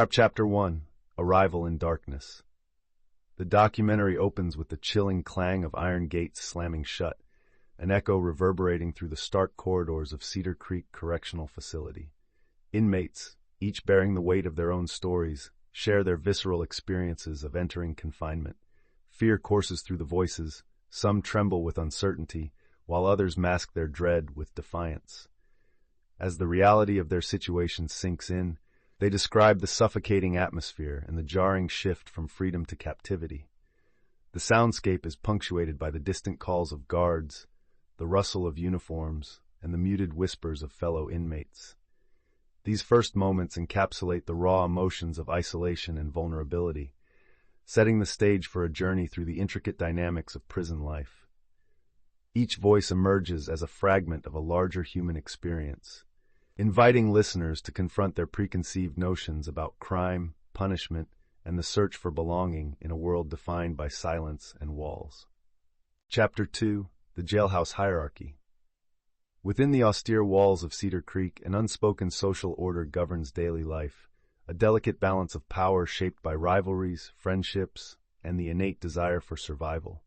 Chapter 1. Arrival in Darkness. The documentary opens with the chilling clang of iron gates slamming shut, an echo reverberating through the stark corridors of Cedar Creek Correctional Facility. Inmates, each bearing the weight of their own stories, share their visceral experiences of entering confinement. Fear courses through the voices, some tremble with uncertainty, while others mask their dread with defiance. As the reality of their situation sinks in, they describe the suffocating atmosphere and the jarring shift from freedom to captivity. The soundscape is punctuated by the distant calls of guards, the rustle of uniforms, and the muted whispers of fellow inmates. These first moments encapsulate the raw emotions of isolation and vulnerability, setting the stage for a journey through the intricate dynamics of prison life. Each voice emerges as a fragment of a larger human experience, inviting listeners to confront their preconceived notions about crime, punishment, and the search for belonging in a world defined by silence and walls. Chapter 2. The Jailhouse Hierarchy. Within the austere walls of Cedar Creek, an unspoken social order governs daily life, a delicate balance of power shaped by rivalries, friendships, and the innate desire for survival.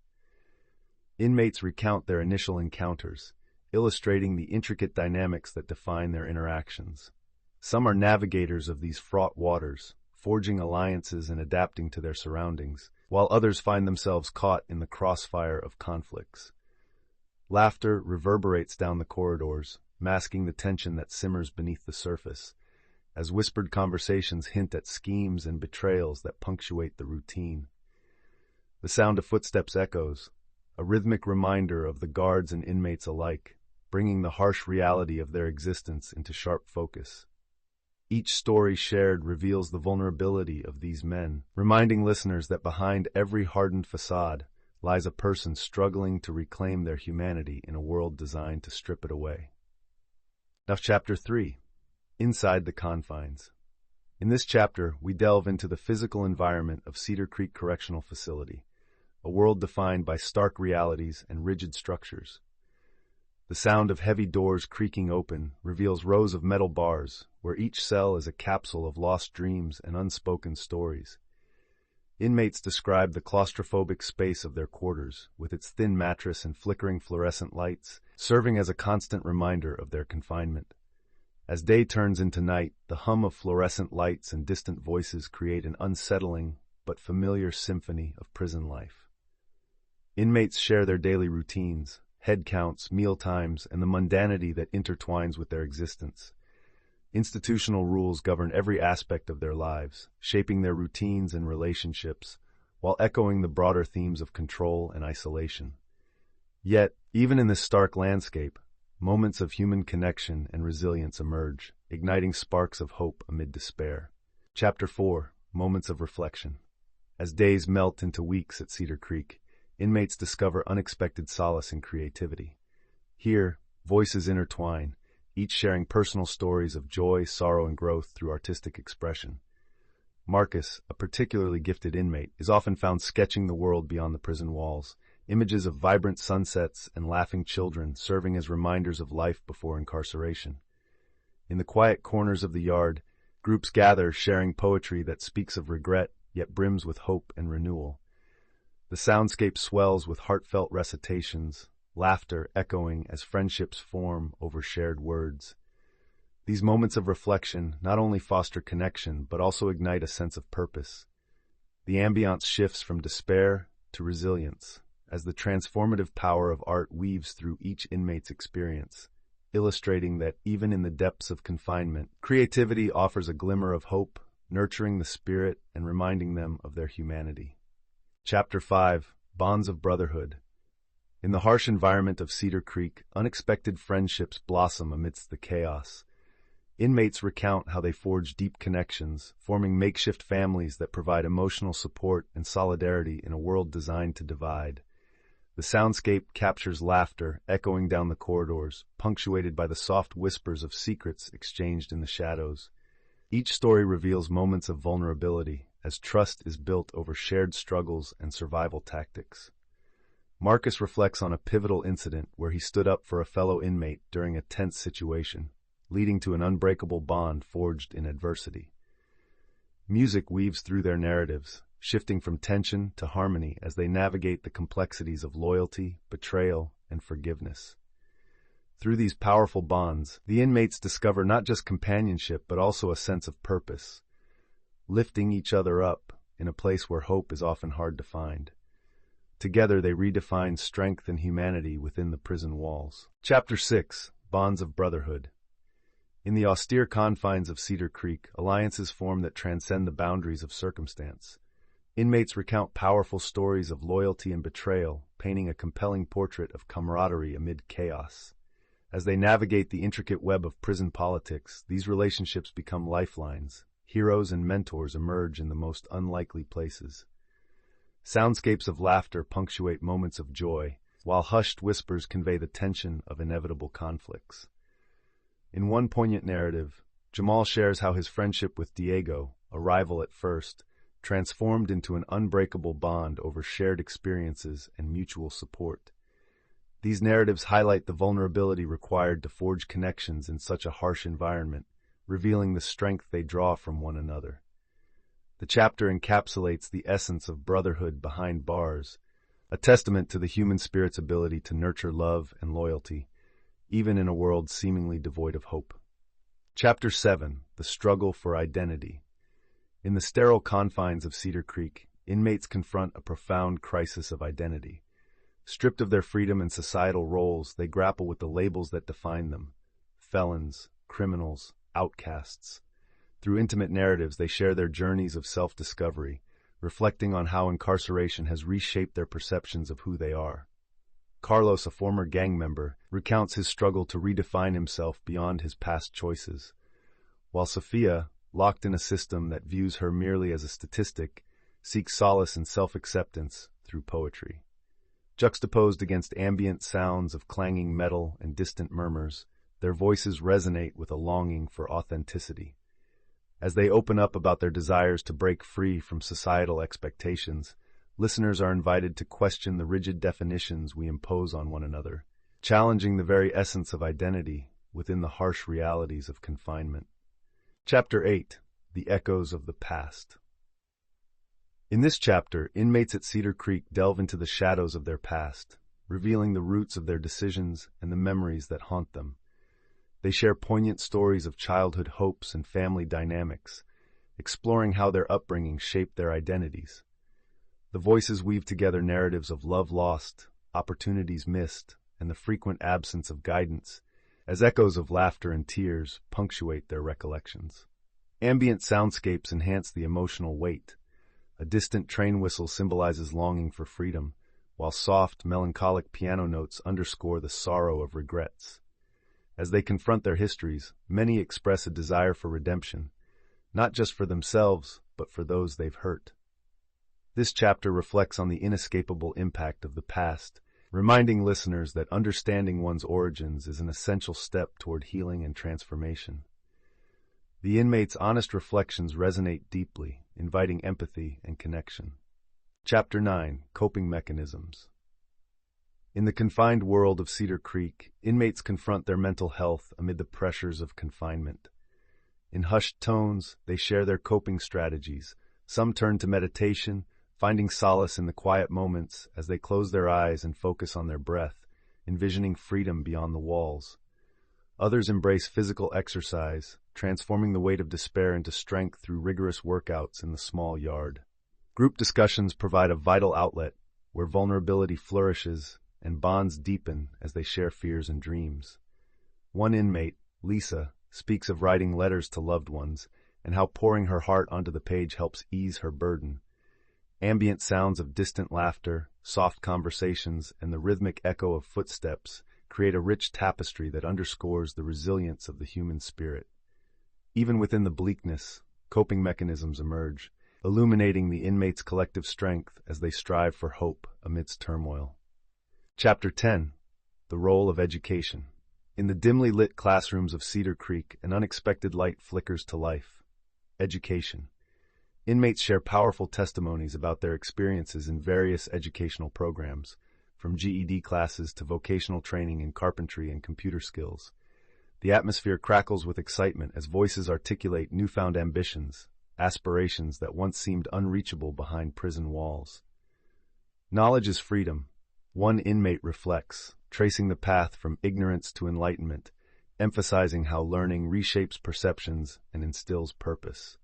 Inmates recount their initial encounters, illustrating the intricate dynamics that define their interactions. Some are navigators of these fraught waters, forging alliances and adapting to their surroundings, while others find themselves caught in the crossfire of conflicts. Laughter reverberates down the corridors, masking the tension that simmers beneath the surface, as whispered conversations hint at schemes and betrayals that punctuate the routine. The sound of footsteps echoes, a rhythmic reminder of the guards and inmates alike, bringing the harsh reality of their existence into sharp focus. Each story shared reveals the vulnerability of these men, reminding listeners that behind every hardened facade lies a person struggling to reclaim their humanity in a world designed to strip it away. Now, Chapter 3. Inside the Confines. In this chapter, we delve into the physical environment of Cedar Creek Correctional Facility, a world defined by stark realities and rigid structures. The sound of heavy doors creaking open reveals rows of metal bars, where each cell is a capsule of lost dreams and unspoken stories. Inmates describe the claustrophobic space of their quarters, with its thin mattress and flickering fluorescent lights, serving as a constant reminder of their confinement. As day turns into night, the hum of fluorescent lights and distant voices create an unsettling but familiar symphony of prison life. Inmates share their daily routines, head counts, meal times, and the mundanity that intertwines with their existence. Institutional rules govern every aspect of their lives, shaping their routines and relationships, while echoing the broader themes of control and isolation. Yet, even in this stark landscape, moments of human connection and resilience emerge, igniting sparks of hope amid despair. Chapter 4. Moments of Reflection. As days melt into weeks at Cedar Creek, inmates discover unexpected solace in creativity. Here, voices intertwine, each sharing personal stories of joy, sorrow, and growth through artistic expression. Marcus, a particularly gifted inmate, is often found sketching the world beyond the prison walls, images of vibrant sunsets and laughing children serving as reminders of life before incarceration. In the quiet corners of the yard, groups gather sharing poetry that speaks of regret, yet brims with hope and renewal. The soundscape swells with heartfelt recitations, laughter echoing as friendships form over shared words. These moments of reflection not only foster connection, but also ignite a sense of purpose. The ambiance shifts from despair to resilience, as the transformative power of art weaves through each inmate's experience, illustrating that even in the depths of confinement, creativity offers a glimmer of hope, nurturing the spirit and reminding them of their humanity. Chapter 5. Bonds of Brotherhood. In the harsh environment of Cedar Creek, unexpected friendships blossom amidst the chaos. Inmates recount how they forge deep connections, forming makeshift families that provide emotional support and solidarity in a world designed to divide. The soundscape captures laughter echoing down the corridors, punctuated by the soft whispers of secrets exchanged in the shadows. Each story reveals moments of vulnerability, as trust is built over shared struggles and survival tactics. Marcus reflects on a pivotal incident where he stood up for a fellow inmate during a tense situation, leading to an unbreakable bond forged in adversity. Music weaves through their narratives, shifting from tension to harmony as they navigate the complexities of loyalty, betrayal, and forgiveness. Through these powerful bonds, the inmates discover not just companionship but also a sense of purpose, lifting each other up in a place where hope is often hard to find. Together they redefine strength and humanity within the prison walls. Chapter 6: Bonds of Brotherhood. In the austere confines of Cedar Creek, alliances form that transcend the boundaries of circumstance. Inmates recount powerful stories of loyalty and betrayal, painting a compelling portrait of camaraderie amid chaos. As they navigate the intricate web of prison politics, these relationships become lifelines. Heroes and mentors emerge in the most unlikely places. Soundscapes of laughter punctuate moments of joy, while hushed whispers convey the tension of inevitable conflicts. In one poignant narrative, Jamal shares how his friendship with Diego, a rival at first, transformed into an unbreakable bond over shared experiences and mutual support. These narratives highlight the vulnerability required to forge connections in such a harsh environment, revealing the strength they draw from one another. The chapter encapsulates the essence of brotherhood behind bars, a testament to the human spirit's ability to nurture love and loyalty, even in a world seemingly devoid of hope. Chapter 7: The Struggle for Identity. In the sterile confines of Cedar Creek, inmates confront a profound crisis of identity. Stripped of their freedom and societal roles, they grapple with the labels that define them: felons, criminals, outcasts. Through intimate narratives, they share their journeys of self-discovery, reflecting on how incarceration has reshaped their perceptions of who they are. Carlos, a former gang member, recounts his struggle to redefine himself beyond his past choices, while Sophia, locked in a system that views her merely as a statistic, seeks solace in self-acceptance through poetry. Juxtaposed against ambient sounds of clanging metal and distant murmurs, their voices resonate with a longing for authenticity. As they open up about their desires to break free from societal expectations, listeners are invited to question the rigid definitions we impose on one another, challenging the very essence of identity within the harsh realities of confinement. Chapter 8: The Echoes of the Past. In this chapter, inmates at Cedar Creek delve into the shadows of their past, revealing the roots of their decisions and the memories that haunt them. They share poignant stories of childhood hopes and family dynamics, exploring how their upbringing shaped their identities. The voices weave together narratives of love lost, opportunities missed, and the frequent absence of guidance, as echoes of laughter and tears punctuate their recollections. Ambient soundscapes enhance the emotional weight. A distant train whistle symbolizes longing for freedom, while soft, melancholic piano notes underscore the sorrow of regrets. As they confront their histories, many express a desire for redemption, not just for themselves, but for those they've hurt. This chapter reflects on the inescapable impact of the past, reminding listeners that understanding one's origins is an essential step toward healing and transformation. The inmates' honest reflections resonate deeply, inviting empathy and connection. Chapter 9: Coping Mechanisms. In the confined world of Cedar Creek, inmates confront their mental health amid the pressures of confinement. In hushed tones, they share their coping strategies. Some turn to meditation, finding solace in the quiet moments as they close their eyes and focus on their breath, envisioning freedom beyond the walls. Others embrace physical exercise, transforming the weight of despair into strength through rigorous workouts in the small yard. Group discussions provide a vital outlet where vulnerability flourishes and bonds deepen as they share fears and dreams. One inmate, Lisa, speaks of writing letters to loved ones and how pouring her heart onto the page helps ease her burden. Ambient sounds of distant laughter, soft conversations, and the rhythmic echo of footsteps create a rich tapestry that underscores the resilience of the human spirit. Even within the bleakness, coping mechanisms emerge, illuminating the inmates' collective strength as they strive for hope amidst turmoil. Chapter 10: The Role of Education. In the dimly lit classrooms of Cedar Creek, an unexpected light flickers to life. Education. Inmates share powerful testimonies about their experiences in various educational programs, from GED classes to vocational training in carpentry and computer skills. The atmosphere crackles with excitement as voices articulate newfound ambitions, aspirations that once seemed unreachable behind prison walls. Knowledge is freedom. One inmate reflects, tracing the path from ignorance to enlightenment, emphasizing how learning reshapes perceptions and instills purpose.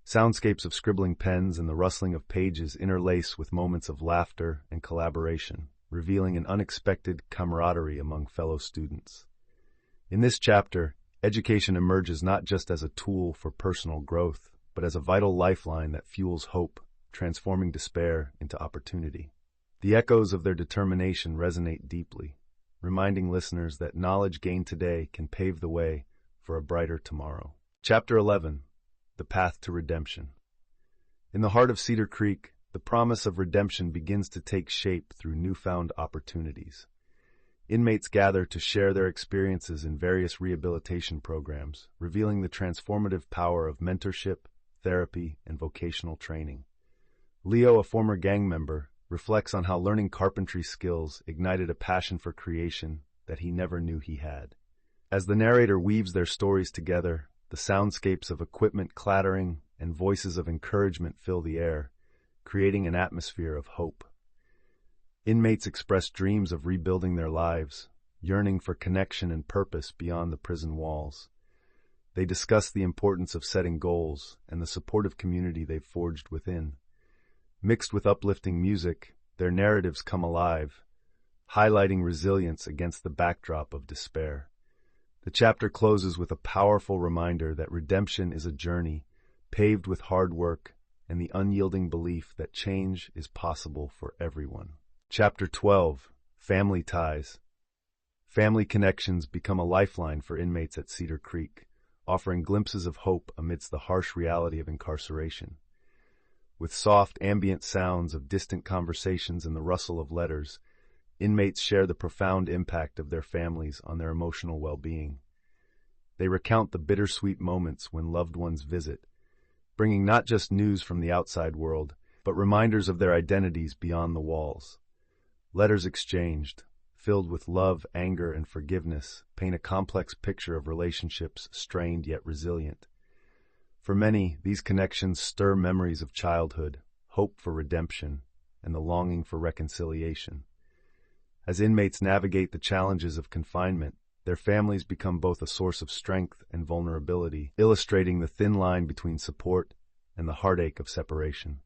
Soundscapes of scribbling pens and the rustling of pages interlace with moments of laughter and collaboration, revealing an unexpected camaraderie among fellow students. In this chapter, education emerges not just as a tool for personal growth, but as a vital lifeline that fuels hope, transforming despair into opportunity. The echoes of their determination resonate deeply, reminding listeners that knowledge gained today can pave the way for a brighter tomorrow. Chapter 11. The Path to Redemption. In the heart of Cedar Creek, the promise of redemption begins to take shape through newfound opportunities. Inmates gather to share their experiences in various rehabilitation programs, revealing the transformative power of mentorship, therapy, and vocational training. Leo, a former gang member, reflects on how learning carpentry skills ignited a passion for creation that he never knew he had. As the narrator weaves their stories together, the soundscapes of equipment clattering and voices of encouragement fill the air, creating an atmosphere of hope. Inmates express dreams of rebuilding their lives, yearning for connection and purpose beyond the prison walls. They discuss the importance of setting goals and the supportive community they've forged within. Mixed with uplifting music, their narratives come alive, highlighting resilience against the backdrop of despair. The chapter closes with a powerful reminder that redemption is a journey paved with hard work and the unyielding belief that change is possible for everyone. Chapter 12. Family Ties. Family connections become a lifeline for inmates at Cedar Creek, offering glimpses of hope amidst the harsh reality of incarceration. With soft ambient sounds of distant conversations and the rustle of letters, inmates share the profound impact of their families on their emotional well-being. They recount the bittersweet moments when loved ones visit, bringing not just news from the outside world, but reminders of their identities beyond the walls. Letters exchanged, filled with love, anger, and forgiveness, paint a complex picture of relationships strained yet resilient. For many, these connections stir memories of childhood, hope for redemption, and the longing for reconciliation. As inmates navigate the challenges of confinement, their families become both a source of strength and vulnerability, illustrating the thin line between support and the heartache of separation.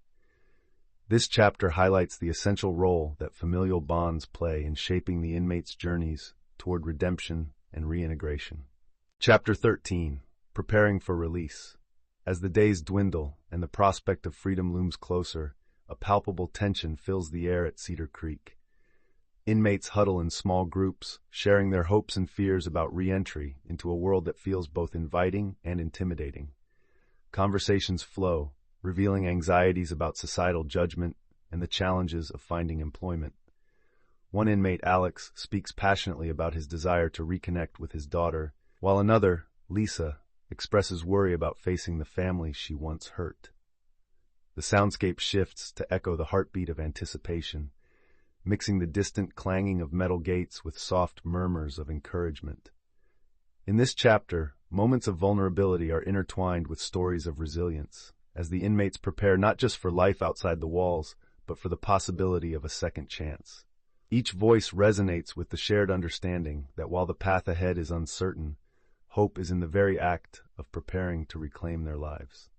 This chapter highlights the essential role that familial bonds play in shaping the inmates' journeys toward redemption and reintegration. Chapter 13. Preparing for Release. As the days dwindle and the prospect of freedom looms closer, a palpable tension fills the air at Cedar Creek. Inmates huddle in small groups, sharing their hopes and fears about re-entry into a world that feels both inviting and intimidating. Conversations flow, revealing anxieties about societal judgment and the challenges of finding employment. One inmate, Alex, speaks passionately about his desire to reconnect with his daughter, while another, Lisa, expresses worry about facing the family she once hurt. The soundscape shifts to echo the heartbeat of anticipation, mixing the distant clanging of metal gates with soft murmurs of encouragement. In this chapter, moments of vulnerability are intertwined with stories of resilience, as the inmates prepare not just for life outside the walls, but for the possibility of a second chance. Each voice resonates with the shared understanding that while the path ahead is uncertain, hope is in the very act of preparing to reclaim their lives.